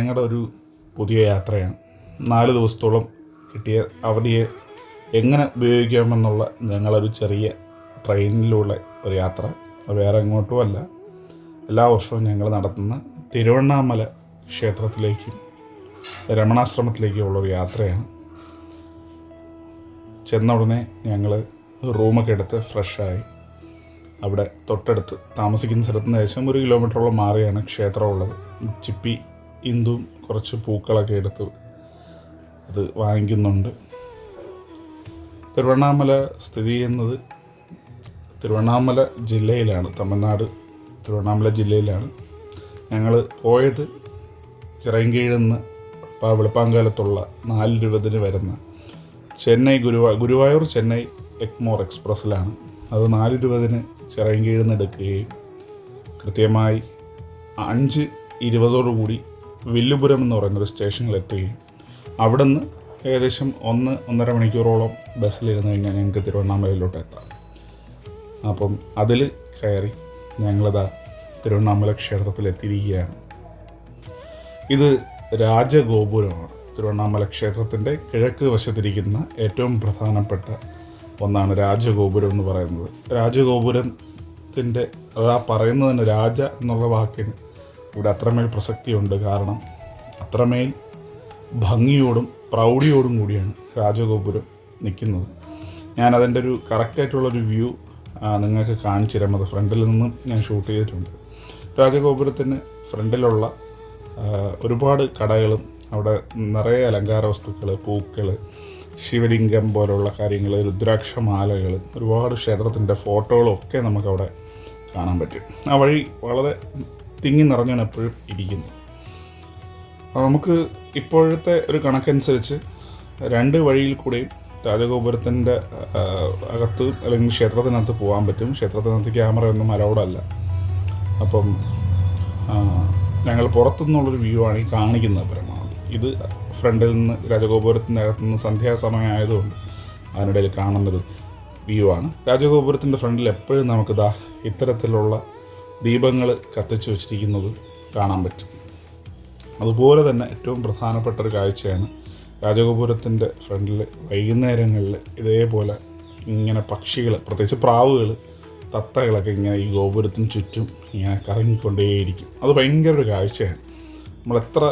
ഞങ്ങളുടെ ഒരു പുതിയ യാത്രയാണ്. 4 ദിവസത്തോളം കിട്ടിയ അവധിയെ എങ്ങനെ ഉപയോഗിക്കാമെന്നുള്ള ഞങ്ങളൊരു ചെറിയ ട്രെയിനിലുള്ള ഒരു യാത്ര. വേറെ എങ്ങോട്ടുമല്ല, എല്ലാ വർഷവും ഞങ്ങൾ നടത്തുന്ന തിരുവണ്ണാമല ക്ഷേത്രത്തിലേക്കും രമണാശ്രമത്തിലേക്കുമുള്ളൊരു യാത്രയാണ്. ചെന്ന ഉടനെ ഞങ്ങൾ റൂമൊക്കെ എടുത്ത് ഫ്രഷായി അവിടെ തൊട്ടടുത്ത് താമസിക്കുന്ന സ്ഥലത്ത് നിന്ന് ഏകദേശം 1 കിലോമീറ്ററോളം മാറിയാണ് ക്ഷേത്രമുള്ളത്. ചിപ്പി ഇന്ദും കുറച്ച് പൂക്കളൊക്കെ എടുത്ത് അത് വാങ്ങിക്കുന്നുണ്ട്. തിരുവണ്ണാമല സ്ഥിതി ചെയ്യുന്നത് തിരുവണ്ണാമല ജില്ലയിലാണ്, തമിഴ്നാട് തിരുവണ്ണാമല ജില്ലയിലാണ്. ഞങ്ങൾ പോയത് ചിറയൻകീഴിൽ നിന്ന് വെളുപ്പാങ്കാലത്തുള്ള 4:20 വരുന്ന ചെന്നൈ ഗുരുവായൂർ ചെന്നൈ എഗ്മോർ എക്സ്പ്രസ്സിലാണ്. അത് 4:20 ചിറയൻകീഴിൽ നിന്ന് എടുക്കുകയും കൃത്യമായി 5:20 വില്ലുപുരം എന്ന് പറയുന്നൊരു സ്റ്റേഷനിൽ എത്തുകയും അവിടെ നിന്ന് ഏകദേശം 1-1.5 മണിക്കൂറോളം ബസ്സിലിരുന്ന് കഴിഞ്ഞാൽ ഞങ്ങൾക്ക് തിരുവണ്ണാമലയിലോട്ട് എത്താം. അപ്പം അതിൽ കയറി ഞങ്ങളിതാ തിരുവണ്ണാമല ക്ഷേത്രത്തിലെത്തിയിരിക്കുകയാണ്. ഇത് രാജഗോപുരമാണ്. തിരുവണ്ണാമല ക്ഷേത്രത്തിൻ്റെ കിഴക്ക് വശത്തിരിക്കുന്ന ഏറ്റവും പ്രധാനപ്പെട്ട ഒന്നാണ് രാജഗോപുരം എന്ന് പറയുന്നത്. രാജഗോപുരത്തിൻ്റെ ആ പറയുന്നത് തന്നെ രാജ എന്നുള്ള വാക്കിന് ഇവിടെ അത്രമേൽ പ്രസക്തിയുണ്ട്. കാരണം അത്രമേൽ ഭംഗിയോടും പ്രൗഢിയോടും കൂടിയാണ് രാജഗോപുരം നിൽക്കുന്നത്. ഞാനതിൻ്റെ ഒരു കറക്റ്റായിട്ടുള്ളൊരു വ്യൂ നിങ്ങൾക്ക് കാണിച്ചു തരാം. അത് ഫ്രണ്ടിൽ നിന്നും ഞാൻ ഷൂട്ട് ചെയ്തിട്ടുണ്ട്. രാജഗോപുരത്തിന് ഫ്രണ്ടിലുള്ള ഒരുപാട് കടകളും അവിടെ നിറയെ അലങ്കാര വസ്തുക്കൾ, പൂക്കൾ, ശിവലിംഗം പോലുള്ള കാര്യങ്ങൾ, രുദ്രാക്ഷമാലകൾ, ഒരുപാട് ക്ഷേത്രത്തിൻ്റെ ഫോട്ടോകളും ഒക്കെ നമുക്കവിടെ കാണാൻ പറ്റും. ആ വഴി വളരെ തിങ്ങി നിറഞ്ഞാണ് എപ്പോഴും ഇരിക്കുന്നത്. നമുക്ക് ഇപ്പോഴത്തെ ഒരു കണക്കനുസരിച്ച് 2 വഴിയിൽ കൂടെയും രാജഗോപുരത്തിൻ്റെ അകത്ത് അല്ലെങ്കിൽ ക്ഷേത്രത്തിനകത്ത് പോകാൻ പറ്റും. ക്ഷേത്രത്തിനകത്ത് ക്യാമറയൊന്നും അലൗഡല്ല. അപ്പം ഞങ്ങൾ പുറത്തുനിന്നുള്ളൊരു വ്യൂ ആണ് ഈ കാണിക്കുന്നത് പരമാവധി. ഇത് ഫ്രണ്ടിൽ നിന്ന് രാജഗോപുരത്തിൻ്റെ അകത്തു നിന്ന് സന്ധ്യാസമയം ആയതുകൊണ്ട് അതിനിടയിൽ കാണുന്നൊരു വ്യൂ ആണ്. രാജഗോപുരത്തിൻ്റെ ഫ്രണ്ടിൽ എപ്പോഴും നമുക്കിതാ ഇത്തരത്തിലുള്ള ദീപങ്ങൾ കത്തിച്ചു വച്ചിരിക്കുന്നത് കാണാൻ പറ്റും. അതുപോലെ തന്നെ ഏറ്റവും പ്രധാനപ്പെട്ട ഒരു കാഴ്ചയാണ് രാജഗോപുരത്തിൻ്റെ ഫ്രണ്ടിൽ വൈകുന്നേരങ്ങളിൽ ഇതേപോലെ ഇങ്ങനെ പക്ഷികൾ, പ്രത്യേകിച്ച് പ്രാവുകൾ, തത്തകളൊക്കെ ഇങ്ങനെ ഈ ഗോപുരത്തിന് ചുറ്റും ഇങ്ങനെ കറങ്ങിക്കൊണ്ടേയിരിക്കും. അത് ഭയങ്കര ഒരു കാഴ്ചയാണ്. നമ്മളെത്ര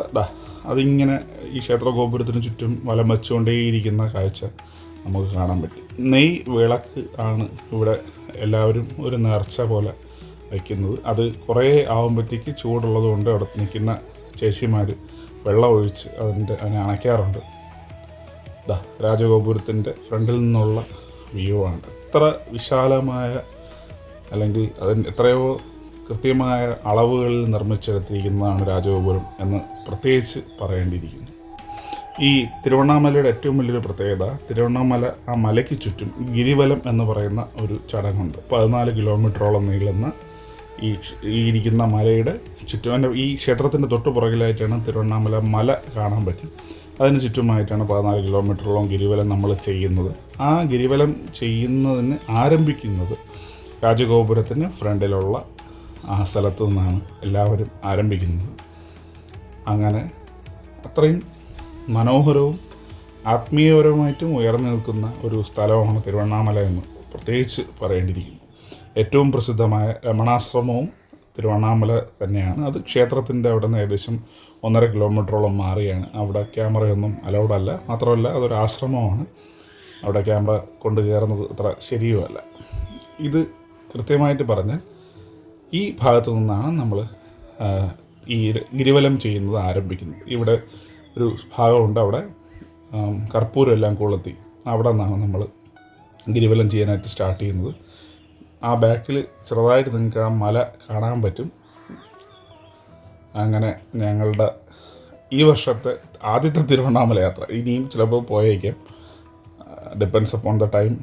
അതിങ്ങനെ ഈ ക്ഷേത്ര ഗോപുരത്തിന് ചുറ്റും വലം വെച്ചുകൊണ്ടേയിരിക്കുന്ന കാഴ്ച നമുക്ക് കാണാൻ പറ്റും. നെയ് വിളക്ക് ആണ് ഇവിടെ എല്ലാവരും ഒരു നേർച്ച പോലെ വയ്ക്കുന്നത്. അത് കുറേ ആകുമ്പോഴത്തേക്ക് ചൂടുള്ളത് കൊണ്ട് അവിടെ നിൽക്കുന്ന ചേച്ചിമാർ വെള്ളം ഒഴിച്ച് അതിനെ അണയ്ക്കാറുണ്ട്. രാജഗോപുരത്തിൻ്റെ ഫ്രണ്ടിൽ നിന്നുള്ള വ്യൂ ആണ്. എത്ര വിശാലമായ, അല്ലെങ്കിൽ അതിന് എത്രയോ കൃത്യമായ അളവുകളിൽ നിർമ്മിച്ചെടുത്തിരിക്കുന്നതാണ് രാജഗോപുരം എന്ന് പ്രത്യേകിച്ച് പറയേണ്ടിയിരിക്കുന്നു. ഈ തിരുവണ്ണാമലയുടെ ഏറ്റവും വലിയൊരു പ്രത്യേകത, തിരുവണ്ണാമല ആ മലയ്ക്ക് ചുറ്റും ഗിരിവലം എന്ന് പറയുന്ന ഒരു ചടങ്ങുണ്ട്. 14 കിലോമീറ്ററോളം നീളുന്ന ഈ ഇരിക്കുന്ന മലയുടെ ചുറ്റും, ഈ ക്ഷേത്രത്തിൻ്റെ തൊട്ട് പുറകിലായിട്ടാണ് തിരുവണ്ണാമല മല കാണാൻ പറ്റും. അതിന് ചുറ്റുമായിട്ടാണ് 14 കിലോമീറ്ററോളം ഗിരിവലം നമ്മൾ ചെയ്യുന്നത്. ആ ഗിരിവലം ചെയ്യുന്നതിന് ആരംഭിക്കുന്നത് രാജഗോപുരത്തിന് ഫ്രണ്ടിലുള്ള ആ സ്ഥലത്തു നിന്നാണ് എല്ലാവരും ആരംഭിക്കുന്നത്. അങ്ങനെ അത്രയും മനോഹരവും ആത്മീയപരമായിട്ടും ഉയർന്നു നിൽക്കുന്ന ഒരു സ്ഥലമാണ് തിരുവണ്ണാമല എന്ന് പ്രത്യേകിച്ച് പറയേണ്ടിയിരിക്കുന്നു. ഏറ്റവും പ്രസിദ്ധമായ രമണാശ്രമവും തിരുവണ്ണാമല തന്നെയാണ്. അത് ക്ഷേത്രത്തിൻ്റെ അവിടെ നിന്ന് ഏകദേശം 1.5 കിലോമീറ്ററോളം മാറിയാണ്. അവിടെ ക്യാമറയൊന്നും അലൗഡല്ല. മാത്രമല്ല അതൊരു ആശ്രമമാണ്. അവിടെ ക്യാമറ കൊണ്ട് കയറുന്നത് അത്ര ശരിയുമല്ല. ഇത് കൃത്യമായിട്ട് പറഞ്ഞാൽ ഈ ഭാഗത്തു നിന്നാണ് നമ്മൾ ഈ ഗിരിവലം ചെയ്യുന്നത് ആരംഭിക്കുന്നത്. ഇവിടെ ഒരു ഭാഗമുണ്ട്, അവിടെ കർപ്പൂരം എല്ലാം കൊളുത്തി അവിടെ നിന്നാണ് നമ്മൾ ഗിരിവലം ചെയ്യാനായിട്ട് സ്റ്റാർട്ട് ചെയ്യുന്നത്. ആ ബാക്കിൽ ചെറുതായിട്ട് നിങ്ങൾക്ക് ആ മല കാണാൻ പറ്റും. അങ്ങനെ ഞങ്ങളുടെ ഈ വർഷത്തെ ആദ്യത്തെ തിരുവണ്ണാമല യാത്ര, ഇനിയും ചിലപ്പോൾ പോയേക്കാം, ഡിപ്പെൻസ് അപ്പോൺ ദ ടൈം.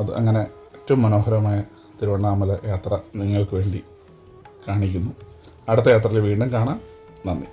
അത് അങ്ങനെ ഏറ്റവും മനോഹരമായ തിരുവണ്ണാമല യാത്ര നിങ്ങൾക്ക് വേണ്ടി കാണിക്കുന്നു. അടുത്ത യാത്രയിൽ വീണ്ടും കാണാം. നന്ദി.